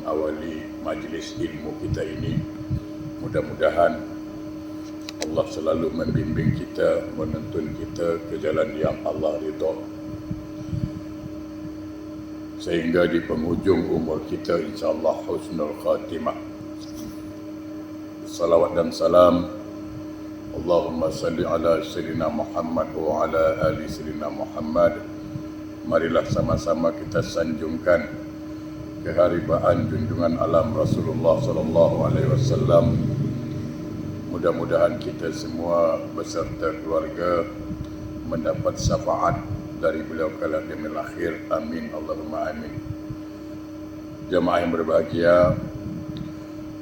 mengawali majlis ilmu kita ini. Mudah-mudahan Allah selalu membimbing kita, menuntun kita ke jalan yang Allah ridha. Sehingga di penghujung umur kita insyaAllah husnul khatimah. Salawat dan salam Allahumma salli ala Sayyidina Muhammad wa ala ali Sayyidina Muhammad. Marilah sama-sama kita sanjungkan keharibaan junjungan alam Rasulullah sallallahu alaihi wasallam. Mudah-mudahan kita semua beserta keluarga mendapat syafaat dari beliau kala di akhir. Amin Allahumma amin. Jemaah yang berbahagia,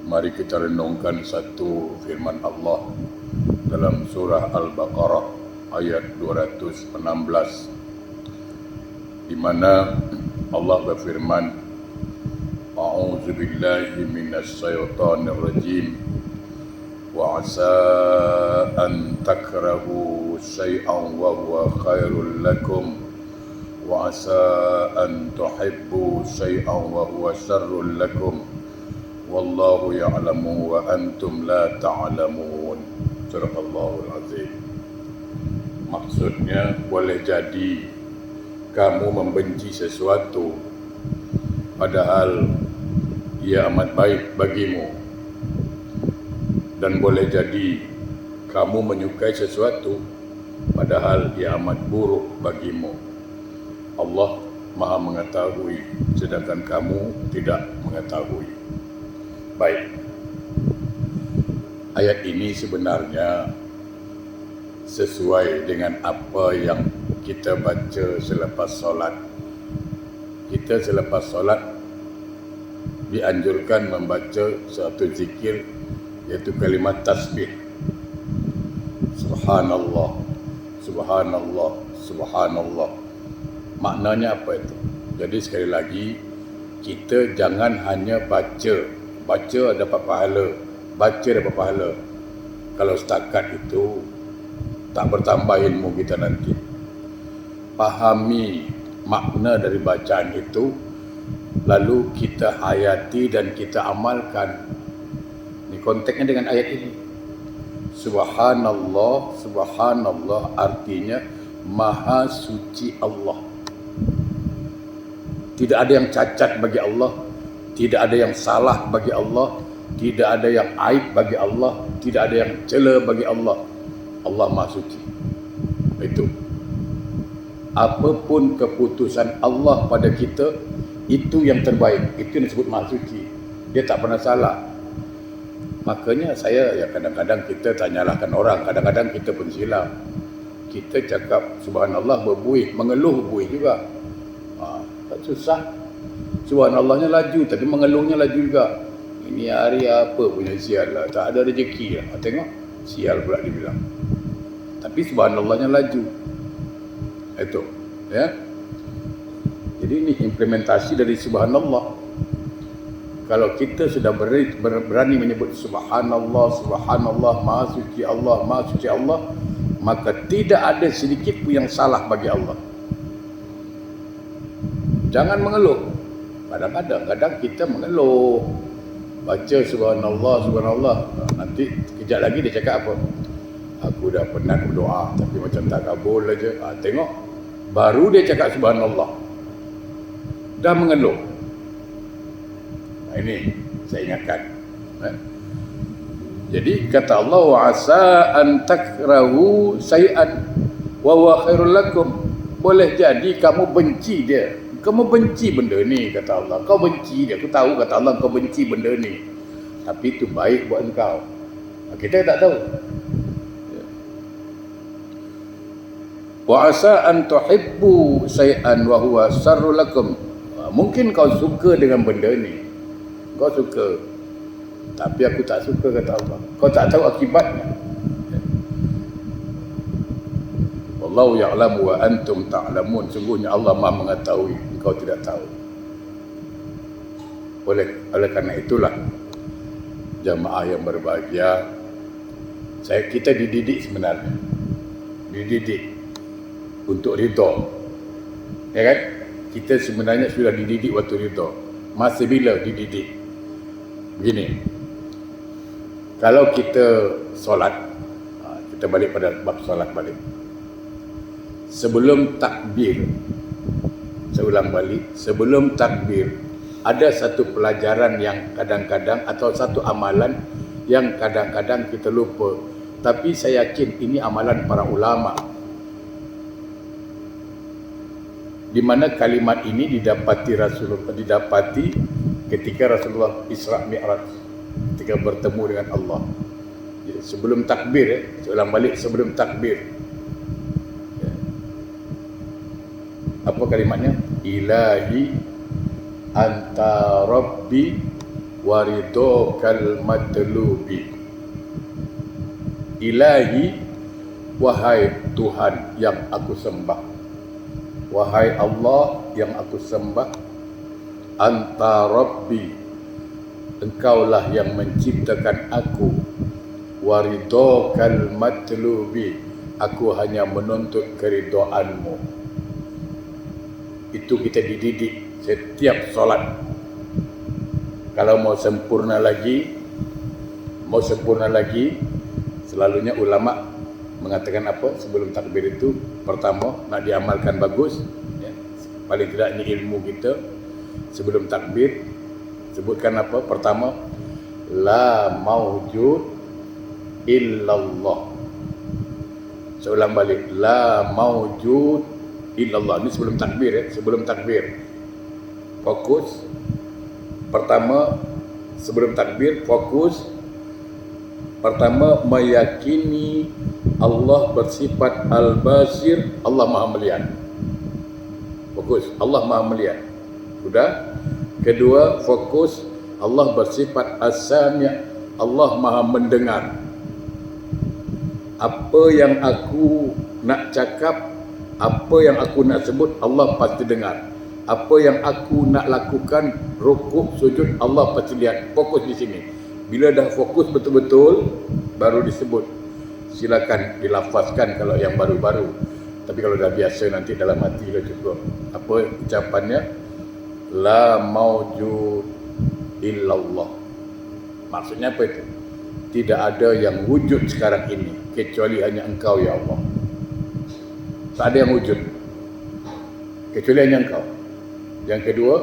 mari kita renungkan satu firman Allah dalam surah Al-Baqarah ayat 216, di mana Allah berfirman, A'udzu billahi minasy syaithanir rajim. Wa 'asa an takrahu syai'an wa huwa khairul lakum wa 'asa an tuhibbu syai'an wa huwa syarrul lakum wallahu ya'lamu wa antum la ta'lamun. Surah Allahul Azim. Maksudnya, boleh jadi kamu membenci sesuatu padahal ia amat baik bagimu, dan boleh jadi kamu menyukai sesuatu padahal ia amat buruk bagimu. Allah Maha mengetahui sedangkan kamu tidak mengetahui. Baik, ayat ini sebenarnya sesuai dengan apa yang kita baca selepas solat. Kita selepas solat dianjurkan membaca satu zikir, iaitu kalimat tasbih. Subhanallah, Subhanallah, Subhanallah. Maknanya apa itu? Jadi sekali lagi, kita jangan hanya baca dapat pahala, baca dapat pahala. Kalau setakat itu, tak bertambah ilmu kita nanti. Pahami makna dari bacaan itu, lalu kita hayati dan kita amalkan. Ini konteksnya dengan ayat ini. Subhanallah, Subhanallah artinya Maha Suci Allah. Tidak ada yang cacat bagi Allah, tidak ada yang salah bagi Allah, tidak ada yang aib bagi Allah, tidak ada yang cela bagi Allah. Allah Maha Suci. Itu. Apapun keputusan Allah pada kita, itu yang terbaik. Itu yang disebut Maha Suci. Dia tak pernah salah. Makanya saya kadang-kadang kita tak nyalahkan orang, kadang-kadang kita pun silap. Kita cakap Subhanallah berbuih, mengeluh buih juga. Tak susah. Subhanallahnya laju, tapi mengeluhnya laju juga. Ini hari apa punya sial lah, tak ada rezeki lah. Tengok, sial pula dibilang. Tapi Subhanallahnya laju. Itu, ya. Jadi ini implementasi dari Subhanallah. Kalau kita sudah berani menyebut Subhanallah, Subhanallah, Maha Suci Allah, Maha Suci Allah, maka tidak ada sedikit pun yang salah bagi Allah. Jangan mengeluh. Kadang-kadang kita mengeluh. Baca Subhanallah, Subhanallah. Nanti kejap lagi dia cakap apa? Aku dah penat berdoa tapi macam tak kabul aja. Tengok, baru dia cakap Subhanallah, dah mengeluh. Ini saya ingatkan. Jadi kata Allah, wa asa an takrahu syai'an wa huwa khairul lakum. Boleh jadi kamu benci dia. Kamu benci benda ni, kata Allah. Kau benci dia. Aku tahu, kata Allah, kau benci benda ni, tapi itu baik buat engkau. Kita tak tahu. Wa asa an tuhibbu syai'an wa huwa syarrul lakum. Mungkin kau suka dengan benda ni, kau suka, tapi aku tak suka, kata Allah. Kau tak tahu akibatnya. Wallahu ya'lamu wa antum ta'lamun. Sungguhnya Allah Maha mengetahui, engkau tidak tahu. Oleh karena itulah, jamaah yang berbahagia, kita dididik sebenarnya. Dididik untuk ridha. Ya kan? Kita sebenarnya sudah dididik waktu ridha. Masa bila dididik? Begini, kalau kita solat, kita balik pada bab solat balik. Sebelum takbir, saya ulang balik, sebelum takbir, ada satu pelajaran yang kadang-kadang atau satu amalan yang kadang-kadang kita lupa. Tapi saya yakin ini amalan para ulama, di mana kalimat ini didapati ketika Rasulullah Isra Mi'raj, ketika bertemu dengan Allah. Jadi, sebelum takbir, saya ulang balik, sebelum takbir. Apa kalimatnya? Ilahi anta rabbi waridokal matlubi. Ilahi, wahai Tuhan yang aku sembah. Wahai Allah yang aku sembah, anta rabbi, engkaulah yang menciptakan aku, waridokal matlubi, aku hanya menuntut keridhaanmu. Itu kita dididik setiap solat. Kalau mau sempurna lagi, selalunya ulama mengatakan apa sebelum takbir itu? Pertama, nak diamalkan bagus, ya, paling tidak ini ilmu kita. Sebelum takbir sebutkan apa? Pertama, la maujud illallah. Saya ulang balik, la maujud illallah. Ini sebelum takbir, ya, sebelum takbir. Fokus. Pertama, sebelum takbir fokus. Pertama, meyakini Allah bersifat Al-Basir, Allah Maha Melihat. Fokus, Allah Maha Melihat. Sudah. Kedua, fokus, Allah bersifat As-Sami', Allah Maha Mendengar. Apa yang aku nak cakap, apa yang aku nak sebut, Allah pasti dengar. Apa yang aku nak lakukan, rukuk, sujud, Allah pasti lihat. Fokus di sini. Bila dah fokus betul-betul, baru disebut. Silakan dilafazkan kalau yang baru-baru. Tapi kalau dah biasa nanti dalam hati dah cukup. Apa ucapannya? La maujud illallah. Maksudnya apa itu? Tidak ada yang wujud sekarang ini kecuali hanya Engkau ya Allah. Tak ada yang wujud kecuali hanya Engkau. Yang kedua,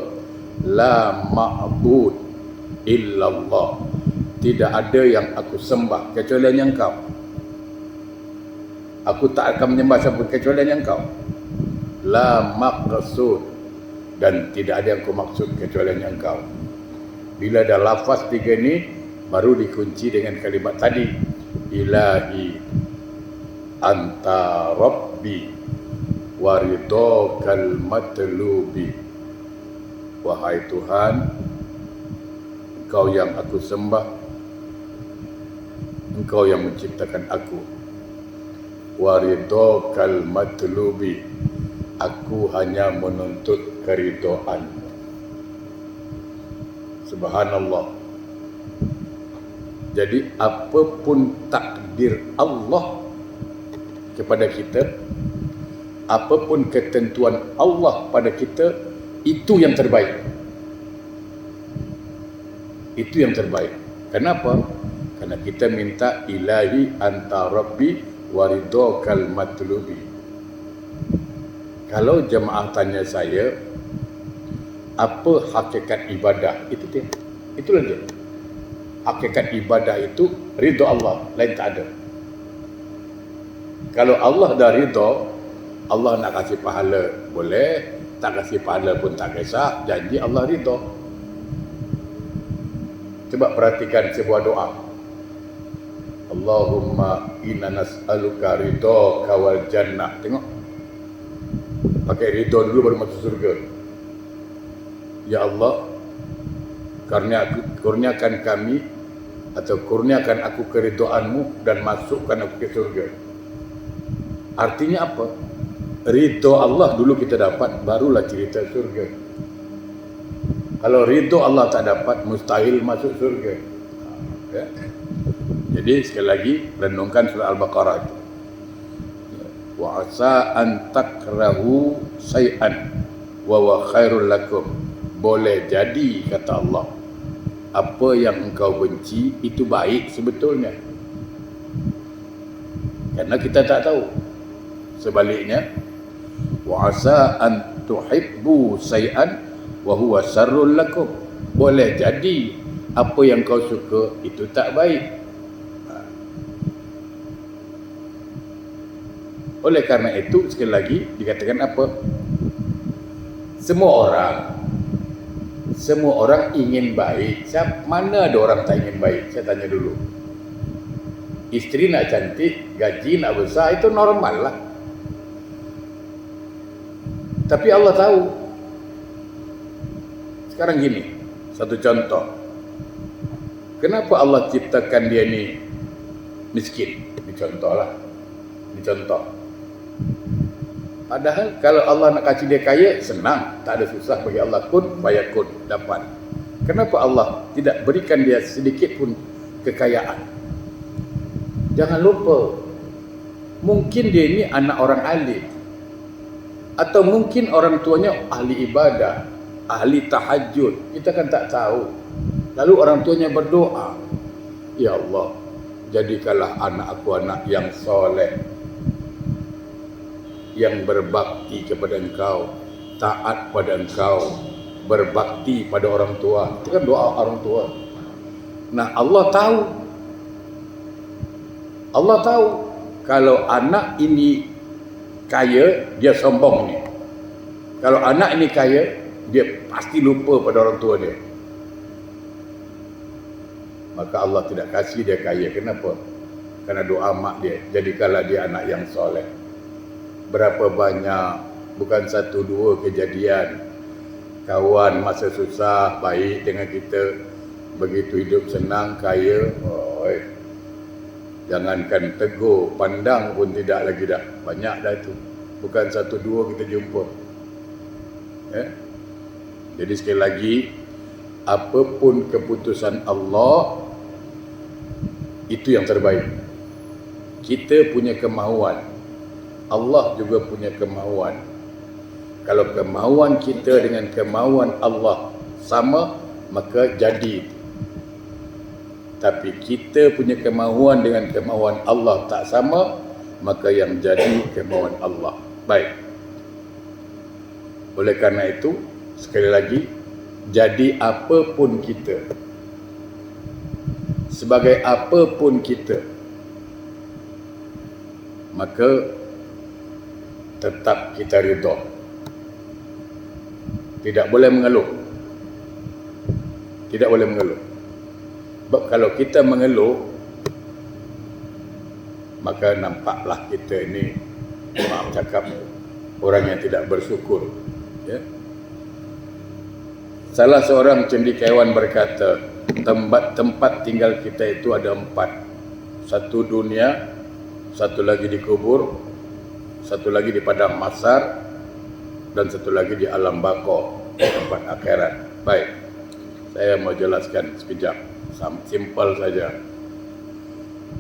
la ma'bud illallah. Tidak ada yang aku sembah kecuali hanya Engkau. Aku tak akan menyembah siapa kecuali hanya Engkau. La maqsud, dan tidak ada yang aku maksud kecuali hanya Engkau. Bila dah lafaz tiga ni, baru dikunci dengan kalimat tadi. Ilahi anta rabbi waridokal matlubi. Wahai Tuhan, Engkau yang aku sembah, Engkau yang menciptakan aku. Waridokal matlubi, aku hanya menuntut keridhaan-Mu. Subhanallah. Jadi apapun takdir Allah kepada kita, apapun ketentuan Allah pada kita, itu yang terbaik. Itu yang terbaik. Kenapa? Karena kita minta ilahi anta rabbi waridokal matlubi. Kalau jemaah tanya saya, apa hakikat ibadah? Itu dia. Itulah dia. Hakikat ibadah itu ridha Allah, lain tak ada. Kalau Allah dah ridha, Allah nak kasih pahala boleh, tak kasih pahala pun tak kisah, janji Allah ridha. Coba perhatikan sebuah doa. Allahumma inna nas'aluka ridhaka wal jannah. Tengok. Pakai ridha dulu baru masuk surga. Ya Allah, kurniakan kami atau kurniakan aku keridhaan-Mu dan masukkan aku ke surga. Artinya apa? Ridha Allah dulu kita dapat, barulah cerita surga. Kalau ridha Allah tak dapat, mustahil masuk surga. Ya. Jadi sekali lagi renungkan surah Al-Baqarah itu. Wa asa an takrahu syai'an wa huwa khairul lakum. Boleh jadi, kata Allah, apa yang engkau benci itu baik sebetulnya. Karena kita tak tahu. Sebaliknya, wa asa an tuhibbu syai'an wa huwa syarrul lakum. Boleh jadi apa yang kau suka itu tak baik. Oleh karena itu, sekali lagi dikatakan apa? Semua orang ingin baik. Mana ada orang tak ingin baik? Saya tanya dulu. Isteri nak cantik, gaji nak besar, itu normal lah. Tapi Allah tahu. Sekarang gini, satu contoh. Kenapa Allah ciptakan dia ni miskin? Dicontohlah. Dicontoh. Padahal kalau Allah nak kasih dia kaya, senang. Tak ada susah bagi Allah. Kun fayakun, dapat. Kenapa Allah tidak berikan dia sedikit pun kekayaan? Jangan lupa, mungkin dia ini anak orang alim. Atau mungkin orang tuanya ahli ibadah, ahli tahajud. Kita kan tak tahu. Lalu orang tuanya berdoa, ya Allah, jadikanlah anak aku anak yang soleh, yang berbakti kepada engkau, taat pada engkau, berbakti pada orang tua. Itu kan doa orang tua. Nah, Allah tahu kalau anak ini kaya, dia sombong ni. Kalau anak ini kaya, dia pasti lupa pada orang tua dia. Maka Allah tidak kasih dia kaya. Kenapa? Karena doa mak dia, jadikanlah dia anak yang soleh. Berapa banyak, bukan satu dua kejadian, kawan masa susah baik dengan kita, begitu hidup senang kaya, jangankan tegur, pandang pun tidak lagi dah. Banyak dah tu. Bukan satu dua kita jumpa. Jadi sekali lagi, apapun keputusan Allah, itu yang terbaik. Kita punya kemahuan, Allah juga punya kemahuan. Kalau kemahuan kita dengan kemahuan Allah sama, maka jadi. Tapi kita punya kemahuan dengan kemahuan Allah tak sama, maka yang jadi kemahuan Allah. Baik. Oleh karena itu, sekali lagi, jadi apapun kita, sebagai apapun kita, maka tetap kita ridha. Tidak boleh mengeluh. Tidak boleh mengeluh. Sebab kalau kita mengeluh, maka nampaklah kita ini, maaf cakap, orang yang tidak bersyukur. Ya? Salah seorang cendekiawan berkata, tempat tinggal kita itu ada 4. Satu dunia, satu lagi di kubur, satu lagi di padang mahsyar, dan satu lagi di alam baqo, tempat akhirat. Baik, saya mau jelaskan sekejap, simple saja.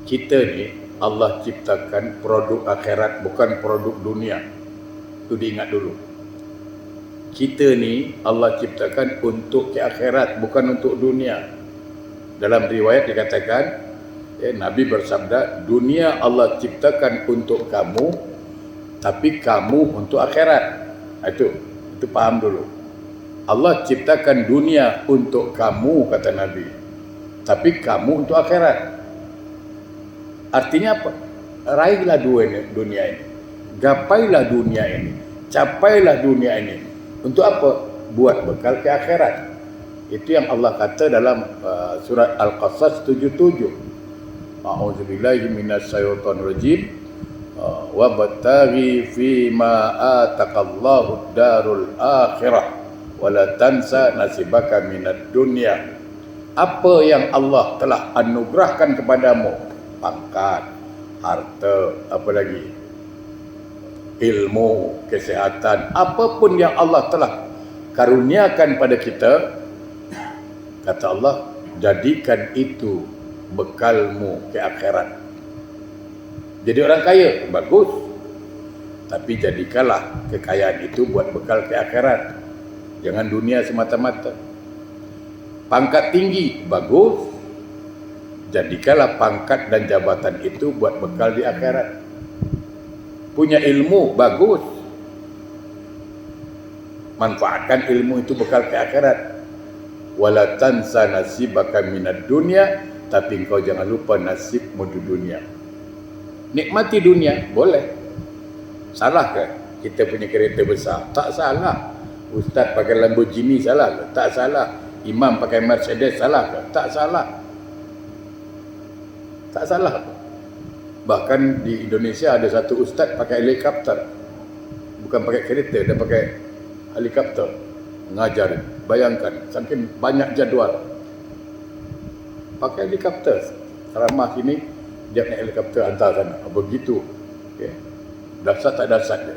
Kita ni Allah ciptakan produk akhirat, bukan produk dunia. Itu diingat dulu. Kita ni Allah ciptakan untuk ke akhirat, bukan untuk dunia. Dalam riwayat dikatakan, Nabi bersabda, dunia Allah ciptakan untuk kamu, tapi kamu untuk akhirat. Itu paham dulu. Allah ciptakan dunia untuk kamu, kata Nabi, tapi kamu untuk akhirat. Artinya apa? Raihlah dunia ini, gapailah dunia ini, capailah dunia ini. Untuk apa? Buat bekal ke akhirat. Itu yang Allah kata dalam surat Al-Qasas 77. A'udzubillahi minasyaitonir rajim. Wabtaghi fima ataqallahu darul akhirah wala tansa nasibaka minad dunya. Apa yang Allah telah anugerahkan kepadamu, pangkat, harta, apa lagi, ilmu, kesehatan, apapun yang Allah telah karuniakan pada kita, kata Allah, jadikan itu bekalmu ke akhirat. Jadi orang kaya, bagus. Tapi jadikanlah kekayaan itu buat bekal ke akhirat. Jangan dunia semata-mata. Pangkat tinggi, bagus. Jadikanlah pangkat dan jabatan itu buat bekal di akhirat. Punya ilmu, bagus. Manfaatkan ilmu itu bekal ke akhirat. Wala tansa nasibaka minad dunya, tapi engkau jangan lupa nasibmu di dunia. Nikmati dunia, boleh. Salah ke kita punya kereta besar? Tak salah. Ustaz pakai Lamborghini salah ke? Tak salah. Imam pakai Mercedes salah ke? Tak salah. Tak salah. Bahkan di Indonesia ada satu ustaz pakai helikopter. Bukan pakai kereta, dia pakai helikopter. Mengajar. Bayangkan, saking banyak jadual. Pakai helikopter. Ceramah sini, dia naik helikopter hantar sana. Begitu. Okay. Dasar tak dasar dia.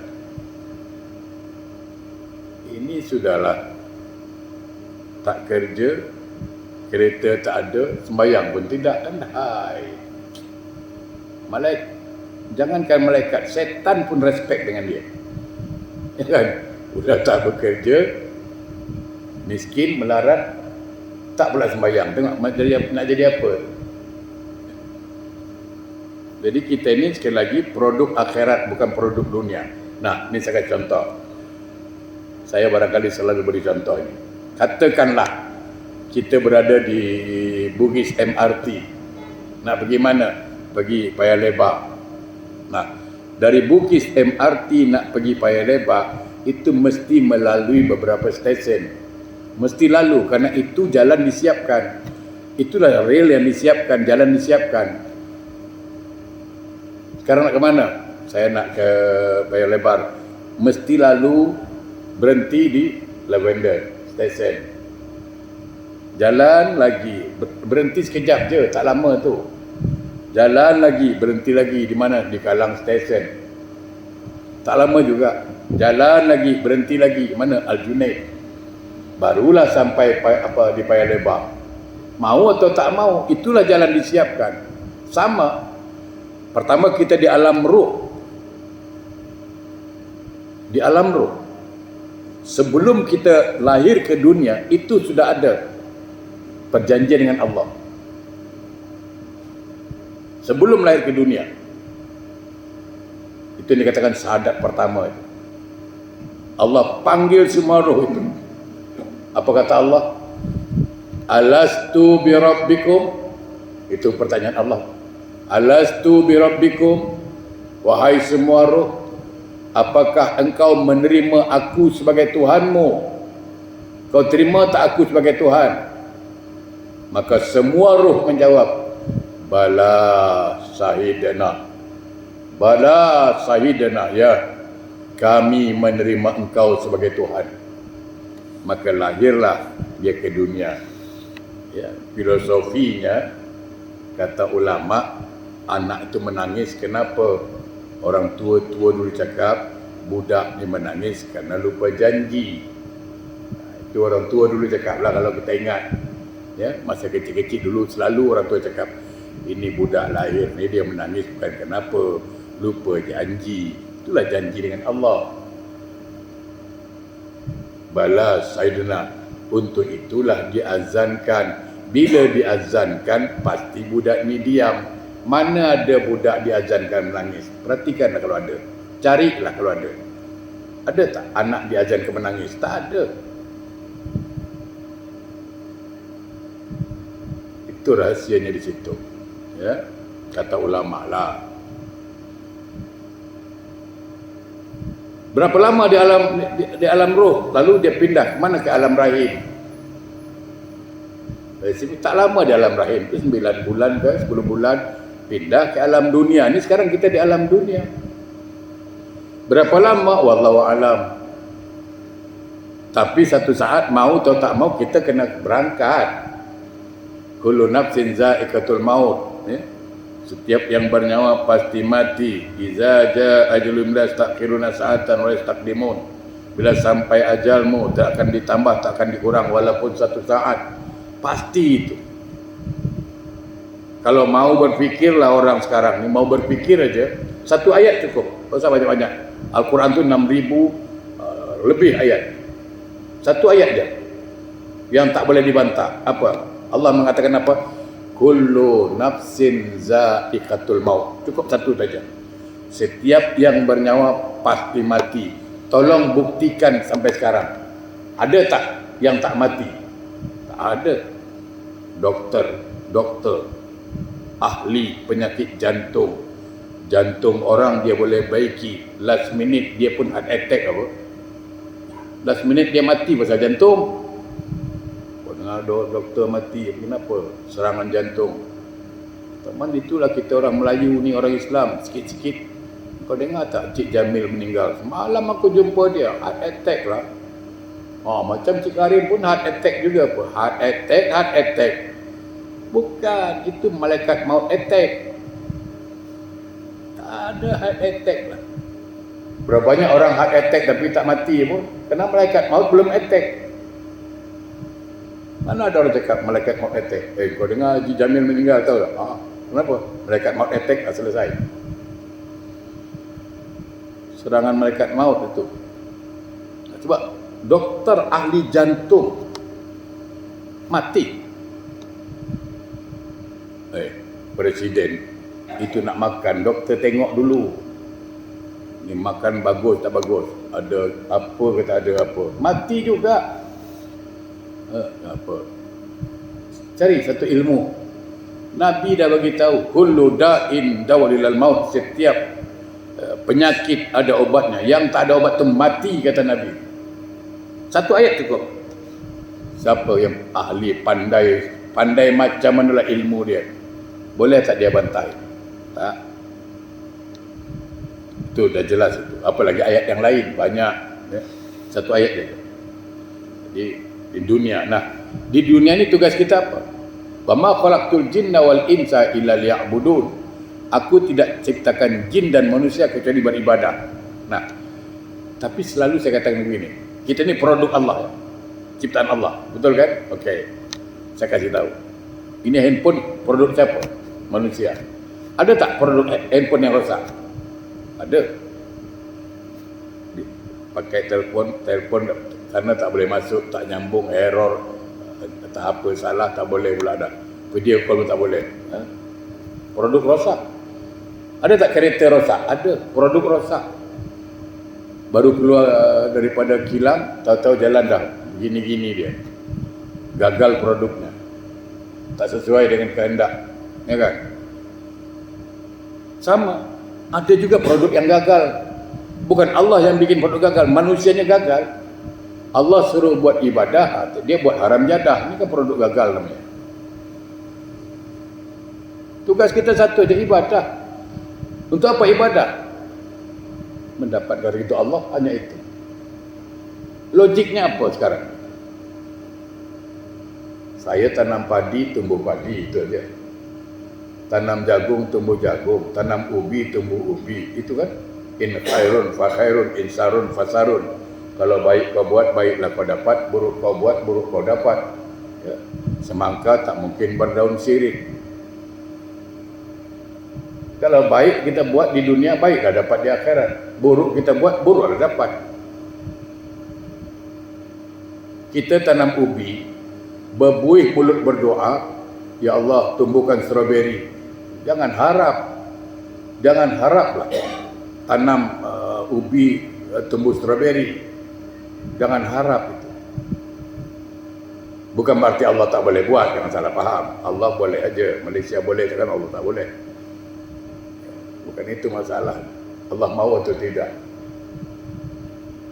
Ini sudahlah. Tak kerja, kereta tak ada, sembahyang pun tidak. Dan hai. Malaikat, jangankan malaikat, setan pun respect dengan dia. Ya kan? Sudah tak bekerja, miskin, melarat, tak pula sembahyang. Tengok nak jadi apa? Jadi kita ini sekali lagi produk akhirat, bukan produk dunia. Nah, ini saya kasih contoh. Saya barangkali selalu beri contoh ini. Katakanlah kita berada di Bugis MRT. Nak pergi mana? Pergi Paya Lebar. Nah, dari Bugis MRT nak pergi Paya Lebar, itu mesti melalui beberapa stesen. Mesti lalu, kerana itu jalan disiapkan. Itulah rel yang disiapkan, jalan disiapkan. Sekarang nak ke mana? Saya nak ke Paya Lebar. Mesti lalu berhenti di Lavender Station. Jalan lagi, berhenti sekejap je, tak lama tu. Jalan lagi, berhenti lagi di mana? Di Kallang Station. Tak lama juga. Jalan lagi, berhenti lagi di mana? Aljunaid. Barulah sampai di Paya Lebar. Mau atau tak mau, itulah jalan disiapkan. Sama. Pertama kita di alam ruh. Di alam ruh. Sebelum kita lahir ke dunia, itu sudah ada perjanjian dengan Allah. Sebelum lahir ke dunia. Itu yang dikatakan syahadat pertama itu. Allah panggil semua roh itu. Apa kata Allah? Alastu bi rabbikum? Itu pertanyaan Allah. Alastu bi rabbikum? Wahai semua roh, apakah engkau menerima aku sebagai Tuhanmu? Kau terima tak aku sebagai Tuhan? Maka semua roh menjawab, Bala sahidana. Bala sahidana, ya, kami menerima engkau sebagai Tuhan. Maka lahirlah dia ke dunia. Ya, filosofinya, kata ulama, anak itu menangis kenapa? Orang tua-tua dulu cakap, budak ni menangis kerana lupa janji. Itu orang tua dulu cakap lah, kalau kita ingat. Ya, masa kecil-kecil dulu selalu orang tua cakap, ini budak lahir ni dia menangis bukan kenapa? Lupa janji. Itulah janji dengan Allah. Bala sayyidina. Untuk itulah diazankan. Bila diazankan, pasti budak ni diam. Mana ada budak diazankan menangis? Perhatikanlah kalau ada. Carilah kalau ada. Ada tak anak diazankan menangis? Tak ada. Itu rahsianya di situ. Ya, kata ulama lah. Berapa lama di alam roh, lalu dia pindah ke mana? Ke alam rahim. Dari sini tak lama di alam rahim, itu 9 bulan ke 10 bulan pindah ke alam dunia. Ini sekarang kita di alam dunia. Berapa lama? Wallahu alam. Tapi satu saat mau atau tak mau kita kena berangkat. Kullu nafsin za'iqatul maut. Setiap yang bernyawa pasti mati. Iza jaa ajalum la yastakhiruna sa'atan wa yastaqdimun. Bila sampai ajalmu tak akan ditambah, tak akan dikurang walaupun satu saat. Pasti itu. Kalau mau berfikirlah orang sekarang ni, mau berfikir aja, satu ayat cukup. Tak usah banyak-banyak. Al-Quran tu 6,000 lebih ayat. Satu ayat dia yang tak boleh dibantah. Apa? Allah mengatakan apa? Kullu nafsin za'iqatul maut. Cukup satu saja. Setiap yang bernyawa pasti mati. Tolong buktikan sampai sekarang. Ada tak yang tak mati? Tak ada. Doktor, ahli penyakit jantung. Jantung orang dia boleh baiki. Last minute dia pun heart attack apa? Last minute dia mati pasal jantung. Kau dengar doktor mati, kenapa? Serangan jantung. Teman, itulah kita orang Melayu ni, orang Islam. Sikit-sikit. Kau dengar tak Cik Jamil meninggal? Semalam aku jumpa dia, heart attack lah. Macam Cik Karim pun heart attack juga apa? Heart attack. Bukan, itu malaikat maut attack. Tak ada heart attack lah. Berapa banyak orang heart attack tapi tak mati pun, kerana malaikat maut belum attack. Mana ada orang cakap malaikat maut attack? Kau dengar Haji Jamil meninggal, tahu tak? Kenapa? Malaikat maut attack dah selesai. Serangan malaikat maut itu. Sebab doktor ahli jantung mati. Presiden itu nak makan, doktor tengok dulu. Ni makan bagus tak bagus, ada apa ke tak ada apa, mati juga. Apa? Cari satu ilmu. Nabi dah bagi tahu, kullu da'in dawalil maut, setiap penyakit ada obatnya, yang tak ada obat tu mati, kata Nabi. Satu ayat cukup. Siapa yang ahli, pandai macam manalah ilmu dia, boleh tak dia bantai? Tak. Itu dah jelas itu. Apalagi ayat yang lain banyak. Satu ayat je. Jadi di dunia. Di dunia ni tugas kita apa? Wa ma khalaqtul jinna wal insa illa liya'budun. Aku tidak ciptakan jin dan manusia kecuali beribadah. Tapi selalu saya katakan begini. Kita ni produk Allah. Ciptaan Allah. Betul kan? Okey. Saya kasih tahu. Ini handphone produk siapa? Manusia. Ada tak produk handphone yang rosak? Ada. Pakai telefon karena tak boleh masuk, tak nyambung, error, tak apa, salah, tak boleh pula ada. Video call pun tak boleh. Produk rosak. Ada tak kereta rosak? Ada. Produk rosak. Baru keluar daripada kilang, tahu-tahu jalan dah gini-gini dia. Gagal produknya. Tak sesuai dengan kehendak. Ya kan? Sama. Ada juga produk yang gagal. Bukan Allah yang bikin produk gagal, manusianya gagal. Allah suruh buat ibadah, dia buat haram jadah. Ini kan produk gagal namanya. Tugas kita satu aja, ibadah. Untuk apa ibadah? Mendapat dari itu Allah, hanya itu. Logiknya apa sekarang? Saya tanam padi, tumbuh padi, itu aja. Tanam jagung, tumbuh jagung. Tanam ubi, tumbuh ubi. Itu kan? In khairun fa khairun, in sarun fa sarun. Kalau baik kau buat, baiklah kau dapat. Buruk kau buat, buruk kau dapat. Ya. Semangka tak mungkin berdaun sirih. Kalau baik kita buat di dunia, baiklah dapat di akhirat. Buruk kita buat, buruklah dapat. Kita tanam ubi, berbuih mulut berdoa, ya Allah tumbuhkan stroberi. Jangan haraplah tanam ubi tumbuh stroberi. Jangan harap itu. Bukan berarti Allah tak boleh buat, jangan salah faham. Allah boleh aja, Malaysia boleh, kan Allah tak boleh. Bukan itu masalah. Allah mahu atau tidak.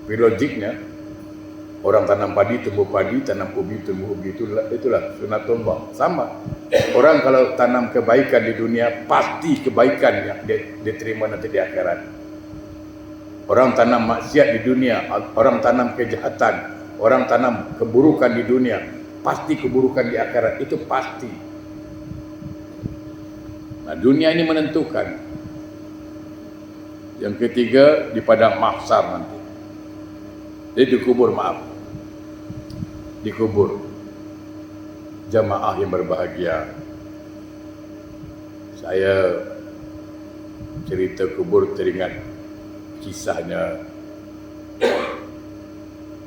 Tapi logiknya, orang tanam padi, tumbuh padi, tanam ubi, tumbuh ubi, itulah sunatullah. Sama. Orang kalau tanam kebaikan di dunia, pasti kebaikan yang dia terima nanti di akhirat. Orang tanam maksiat di dunia, orang tanam kejahatan, orang tanam keburukan di dunia, pasti keburukan di akhirat, itu pasti. Dunia ini menentukan. Yang ketiga, di padang mahsyar nanti. Dia dikubur, dikubur. Jamaah yang berbahagia. Saya cerita kubur teringat kisahnya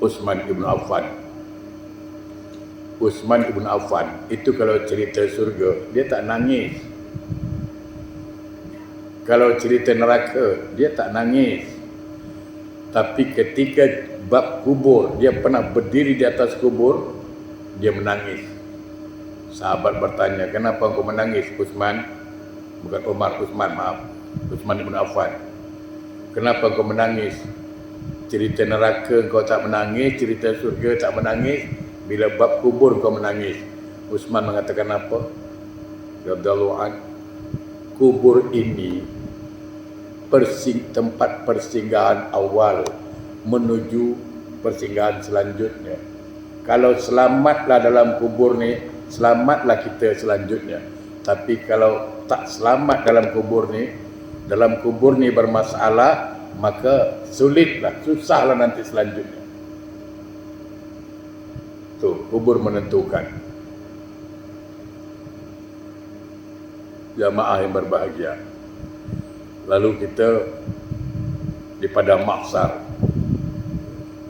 Utsman ibn Affan. Utsman ibn Affan itu kalau cerita surga dia tak nangis. Kalau cerita neraka dia tak nangis. Tapi ketika bab kubur, dia pernah berdiri di atas kubur, dia menangis. Sahabat bertanya, kenapa kau menangis Utsman? Bukan Umar, Utsman, maaf. Utsman ibn Affan. Kenapa kau menangis? Cerita neraka kau tak menangis, cerita surga tak menangis, bila bab kubur kau menangis. Utsman mengatakan apa? Radhiyallahu an, kubur ini tempat persinggahan awal menuju persinggahan selanjutnya. Kalau selamatlah dalam kubur ni, selamatlah kita selanjutnya. Tapi kalau tak selamat dalam kubur ni bermasalah, maka sulitlah, susahlah nanti selanjutnya. Tu, kubur menentukan. Jamaah yang berbahagia. Lalu kita di padang mahsyar,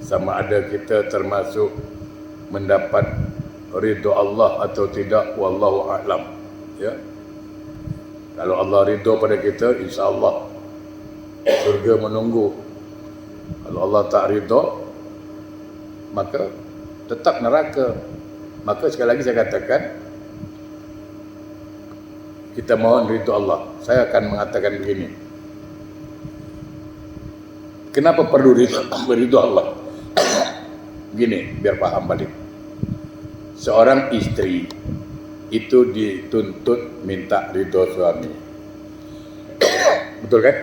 sama ada kita termasuk mendapat ridha Allah atau tidak, wallahu a'lam. Ya. Kalau Allah ridha pada kita, insya-Allah surga menunggu. Kalau Allah tak ridha, maka tetap neraka. Maka sekali lagi saya katakan, kita mohon ridha Allah. Saya akan mengatakan begini. Kenapa perlu ridha Allah? Gini, biar paham balik. Seorang istri itu dituntut minta ridha suami. Betul kan?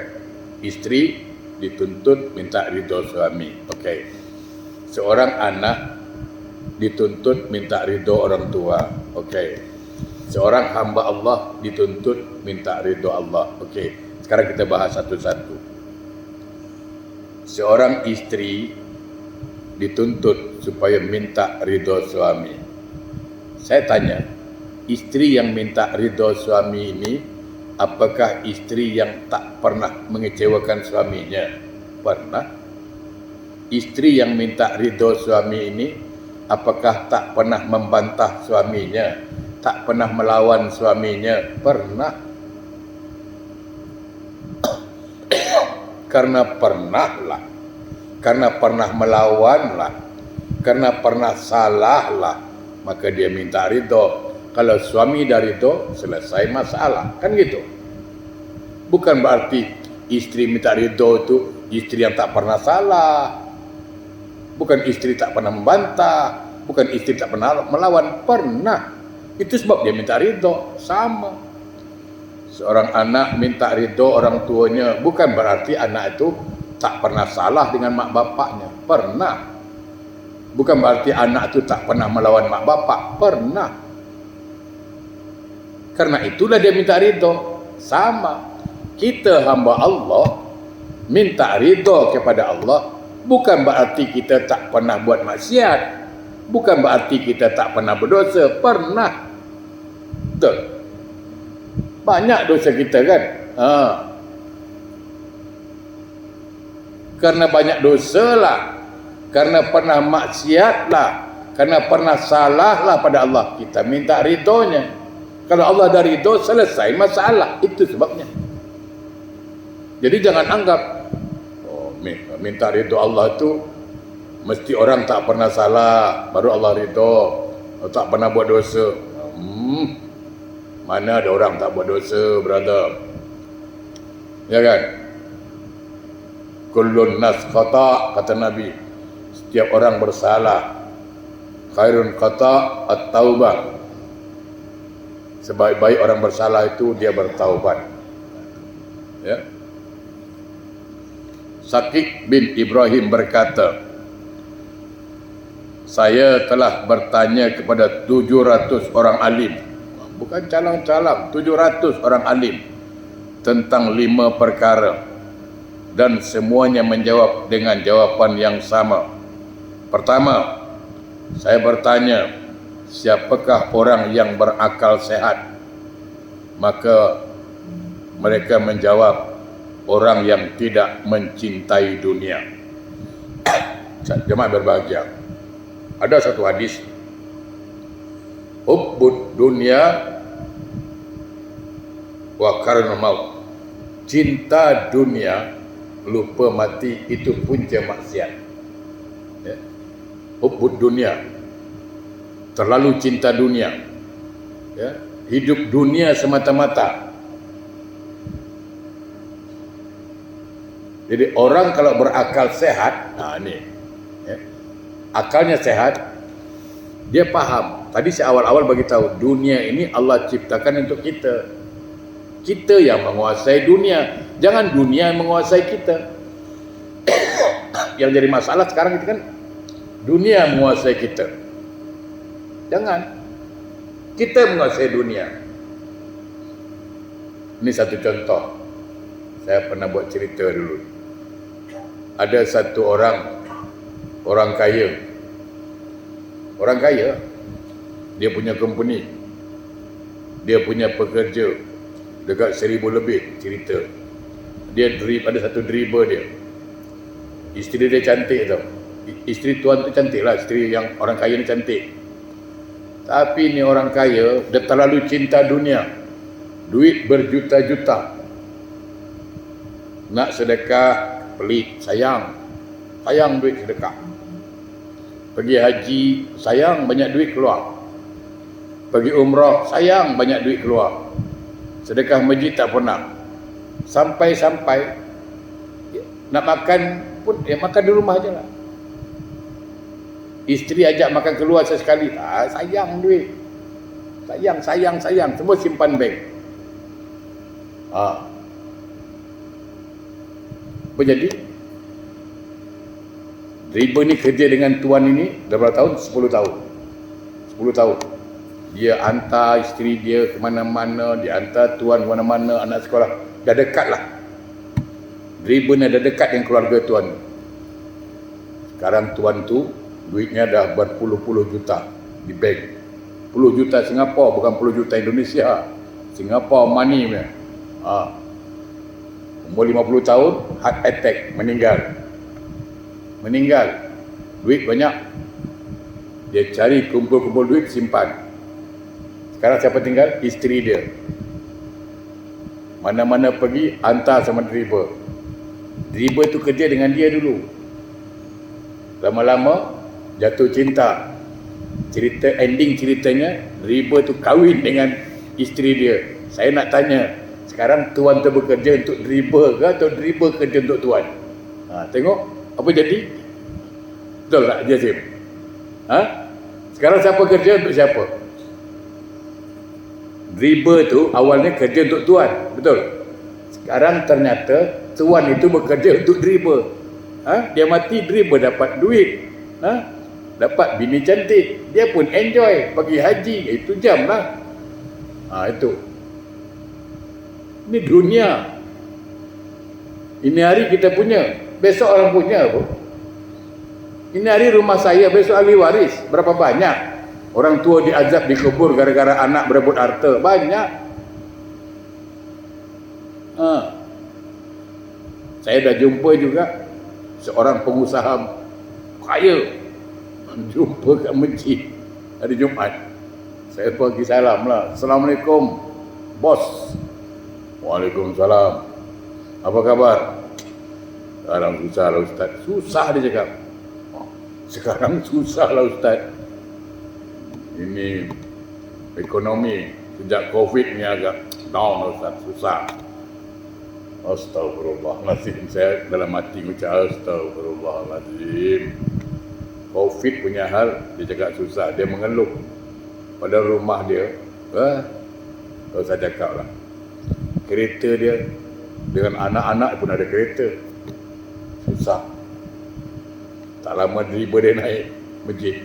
Istri dituntut minta ridha suami. Okey. Seorang anak dituntut minta ridha orang tua. Okey. Seorang hamba Allah dituntut minta ridha Allah. Okey. Sekarang kita bahas satu-satu. Seorang istri dituntut supaya minta ridha suami. Saya tanya, istri yang minta ridha suami ini, apakah istri yang tak pernah mengecewakan suaminya? Pernah. Istri yang minta ridha suami ini, apakah tak pernah membantah suaminya? Tak pernah melawan suaminya? Pernah. Karena pernahlah, karena pernah melawanlah, karena pernah salahlah, maka dia minta ridha. Kalau suami dah ridha, selesai masalah, kan gitu. Bukan berarti istri minta ridha itu istri yang tak pernah salah, bukan istri tak pernah membantah, bukan istri tak pernah melawan. Pernah. Itu sebab dia minta ridha. Sama. Seorang anak minta ridha orang tuanya, bukan berarti anak itu tak pernah salah dengan mak bapaknya. Pernah. Bukan berarti anak itu tak pernah melawan mak bapak. Pernah. Karena itulah dia minta ridha. Sama. Kita hamba Allah minta ridha kepada Allah, bukan berarti kita tak pernah buat maksiat, bukan berarti kita tak pernah berdosa. Pernah. Betul. Banyak dosa kita kan. Karena banyak dosa lah, karena pernah maksiat lah, karena pernah salah lah pada Allah, kita minta ridhonya. Kalau Allah dah ridho, selesai masalah. Itu sebabnya. Jadi jangan anggap minta ridho Allah itu mesti orang tak pernah salah baru Allah ridho, tak pernah buat dosa. Mana ada orang tak buat dosa, brother? Ya kan? Kullun nas khata', kata Nabi. Setiap orang bersalah. Khairun khata' at-taubah. Sebaik-baik orang bersalah itu dia bertaubat. Ya. Syakik bin Ibrahim berkata, saya telah bertanya kepada 700 orang alim, bukan calang-calang, 700 orang alim tentang 5 perkara, dan semuanya menjawab dengan jawapan yang sama. Pertama, saya bertanya, siapakah orang yang berakal sehat? Maka mereka menjawab, orang yang tidak mencintai dunia. jemaah berbahagia. Ada satu hadis, hubbud dunya wa karnul maut. Cinta dunia, lupa mati, itu punca maksiat. Ya. Hubbud dunia, terlalu cinta dunia. Ya. Hidup dunia semata-mata. Jadi orang kalau berakal sehat, ya, akalnya sehat, dia paham. Tadi saya awal-awal bagi tahu, dunia ini Allah ciptakan untuk kita. Kita yang menguasai dunia, jangan dunia yang menguasai kita. Yang jadi masalah sekarang itu kan dunia menguasai kita. Jangan, kita menguasai dunia. Ini satu contoh. Saya pernah buat cerita dulu. Ada satu orang kaya. Orang kaya, dia punya company, dia punya pekerja dekat 1000 lebih cerita. Dia ada satu driver dia. Isteri dia cantik tau. Isteri tuan tu cantik lah, isteri yang orang kaya ni cantik. Tapi ni orang kaya, dia terlalu cinta dunia. Duit berjuta-juta. Nak sedekah, pelit, sayang. Sayang duit sedekah. Pergi haji, sayang banyak duit keluar. Pergi umrah, sayang banyak duit keluar. Sedekah masjid tak pernah. Sampai-sampai nak makan pun makan di rumah je lah. Isteri ajak makan keluar sesekali, sayang duit. Sayang, semua simpan bank. Apa jadi? Driver ni kerja dengan tuan ini berapa tahun? 10 tahun. 10 tahun. Dia hantar isteri dia ke mana-mana, dia hantar tuan ke mana-mana, anak sekolah. Dah dekat lah. Driver ni dah dekat dengan keluarga tuan. Sekarang tuan tu, duitnya dah berpuluh-puluh juta di bank. 10 juta Singapura, bukan 10 juta Indonesia. Singapura money punya. Umur 50 tahun, heart attack, meninggal. Duit banyak. Dia cari kumpul-kumpul duit, simpan. Sekarang siapa tinggal? Isteri dia. Mana-mana pergi, hantar sama driver. Driver tu kerja dengan dia dulu. Lama-lama jatuh cinta. Ending ceritanya, driver tu kahwin dengan isteri dia. Saya nak tanya, sekarang tuan tu bekerja untuk driver ke atau driver kerja untuk tuan? Tengok apa jadi? Betul tak Jazim? Sekarang siapa kerja untuk siapa? Driver tu awalnya kerja untuk tuan, betul? Sekarang ternyata tuan itu bekerja untuk driver. Dia mati, driver dapat duit. Dapat bini cantik, dia pun enjoy pergi haji, itu jam lah. Itu. Ini dunia. Ini hari kita punya, besok orang punya apa? Ini hari rumah saya, besok ahli waris. Berapa banyak orang tua diazab dikubur gara-gara anak berebut harta? Banyak. Saya dah jumpa juga seorang pengusaha kaya, jumpa kat masjid hari Jumaat. Saya pergi salam lah. Assalamualaikum bos. Waalaikumsalam. Apa khabar? Sekarang susah lah Ustaz. Susah dia cakap. Sekarang susah lah Ustaz. Ini ekonomi sejak Covid ni agak down Ustaz. Susah. Astagfirullahaladzim. Saya dalam hati ucap astagfirullahaladzim. Covid punya hal, dia cakap susah. Dia mengeluh. Pada rumah dia, kalau saya cakap lah, kereta dia dengan anak-anak pun ada kereta. Susah. Tak lama driver dia naik masjid.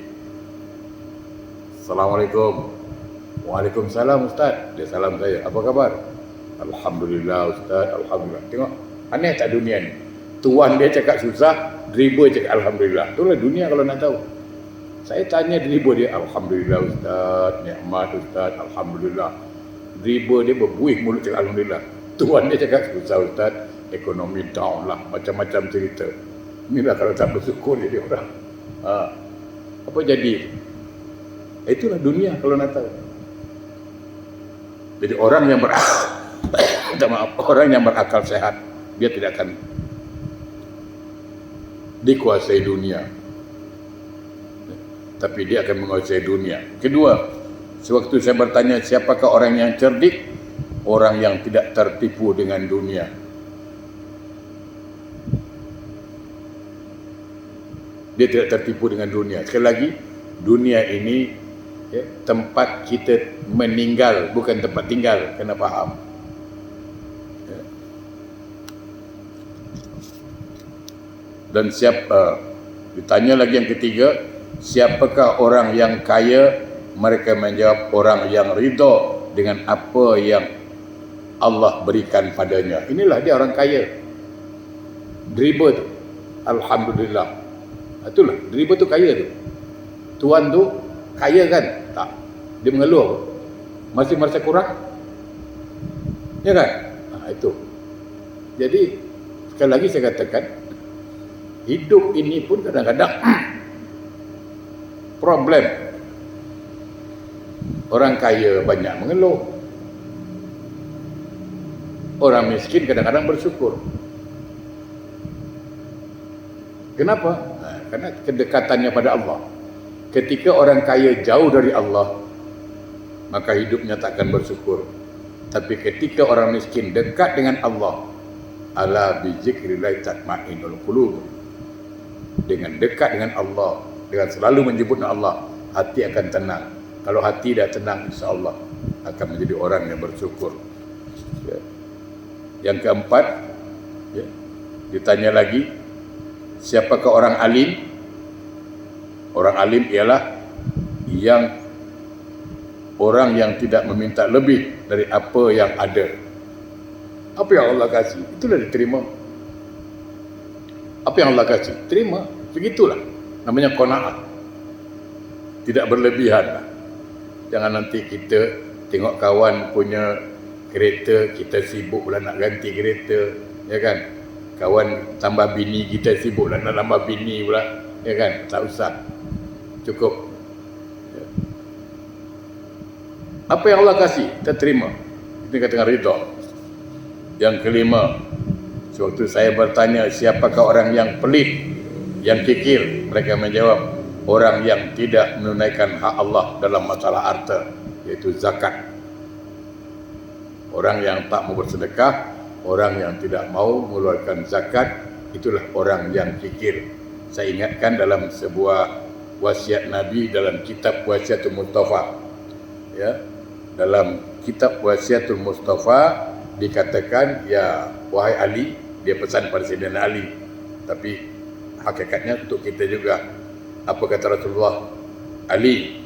Assalamualaikum. Waalaikumsalam Ustaz. Dia salam saya. Apa khabar? Alhamdulillah Ustaz. Alhamdulillah. Tengok, aneh tak dunia ni? Tuan dia cakap susah, driver cakap Alhamdulillah. Itulah dunia kalau nak tahu. Saya tanya driver dia, Alhamdulillah Ustaz, nikmat Ustaz, Alhamdulillah. Driver dia berbuih mulut cakap Alhamdulillah. Tuan dia cakap susah Ustaz, ekonomi down lah, macam-macam cerita. Inilah kalau tak bersyukur jadi orang. Apa jadi? Itulah dunia kalau nak tahu. Jadi orang yang orang yang berakal sehat, dia tidak akan dikuasai dunia, tapi dia akan menguasai dunia. Kedua, sewaktu saya bertanya siapakah orang yang cerdik, orang yang tidak tertipu dengan dunia. Dia tidak tertipu dengan dunia. Sekali lagi, dunia ini tempat kita meninggal, bukan tempat tinggal. Kena faham. Dan ditanya lagi yang ketiga, siapakah orang yang kaya? Mereka menjawab orang yang ridha dengan apa yang Allah berikan padanya. Inilah dia orang kaya. Dribble tu, alhamdulillah. Itulah, dribble tu kaya tu. Tuan tu kaya kan? Tak. Dia mengeluh. Masih merasa kurang? Ya kan? Itu. Jadi sekali lagi saya katakan, hidup ini pun kadang-kadang problem. Orang kaya banyak mengeluh. Orang miskin kadang-kadang bersyukur. Kenapa? Karena kedekatannya pada Allah. Ketika orang kaya jauh dari Allah, maka hidupnya takkan bersyukur. Tapi ketika orang miskin dekat dengan Allah, ala bi dzikrillah tatma'innul qulub. Dengan dekat dengan Allah, dengan selalu menyebut Allah, hati akan tenang. Kalau hati dah tenang, insya-Allah akan menjadi orang yang bersyukur. Ya. Yang keempat, ditanya lagi, siapakah orang alim? Orang alim ialah orang yang tidak meminta lebih dari apa yang ada. Apa yang Allah kasih, itulah diterima. Apa yang Allah kasih, terima. Begitulah, namanya qanaah. Tidak berlebihan lah. Jangan nanti kita tengok kawan punya kereta, kita sibuk pula nak ganti kereta, ya kan? Kawan tambah bini, kita sibuk nak tambah bini pula, ya kan? Tak usah, cukup. Ya. Apa yang Allah kasih, kita terima. Kita katakan ridha. Yang kelima, sewaktu saya bertanya siapakah orang yang pelit, yang kikir, mereka menjawab orang yang tidak menunaikan hak Allah dalam masalah harta, yaitu zakat. Orang yang tak mau bersedekah, orang yang tidak mau mengeluarkan zakat, itulah orang yang kikir. Saya ingatkan dalam sebuah wasiat Nabi dalam kitab Wasiatul Mustafa. Ya, dalam kitab Wasiatul Mustafa dikatakan, ya wahai Ali, dia pesan pada Sayyidina Ali, tapi hakikatnya untuk kita juga. Apa kata Rasulullah? Ali,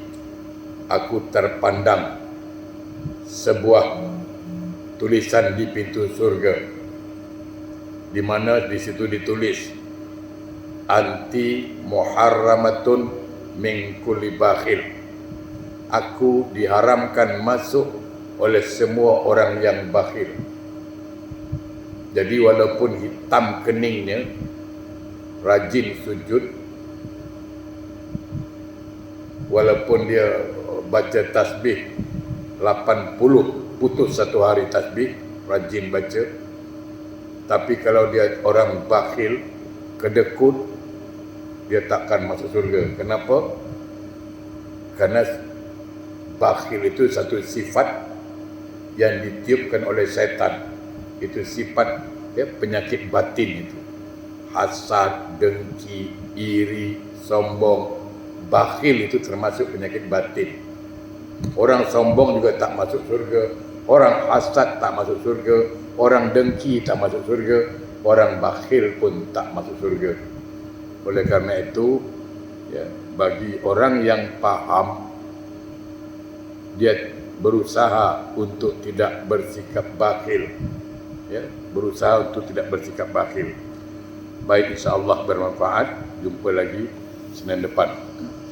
aku terpandang sebuah tulisan di pintu surga, di mana di situ ditulis anti muharramatun min kulli bakhil. Aku diharamkan masuk oleh semua orang yang bakhil. Jadi walaupun hitam keningnya, rajin sujud, walaupun dia baca tasbih 80 putus satu hari tasbih, rajin baca, tapi kalau dia orang bakhil, kedekut, dia takkan masuk surga. Kenapa? Karena bakhil itu satu sifat yang ditiupkan oleh syaitan. Itu sifat penyakit batin itu. Hasad, dengki, iri, sombong. Bakhil itu termasuk penyakit batin. Orang sombong juga tak masuk surga, orang hasad tak masuk surga, orang dengki tak masuk surga, orang bakhil pun tak masuk surga. Oleh karena itu, bagi orang yang paham, dia berusaha untuk tidak bersikap bakhil. Berusaha untuk tidak bersikap bakhil. Baik, insya Allah bermanfaat. Jumpa lagi Senin depan.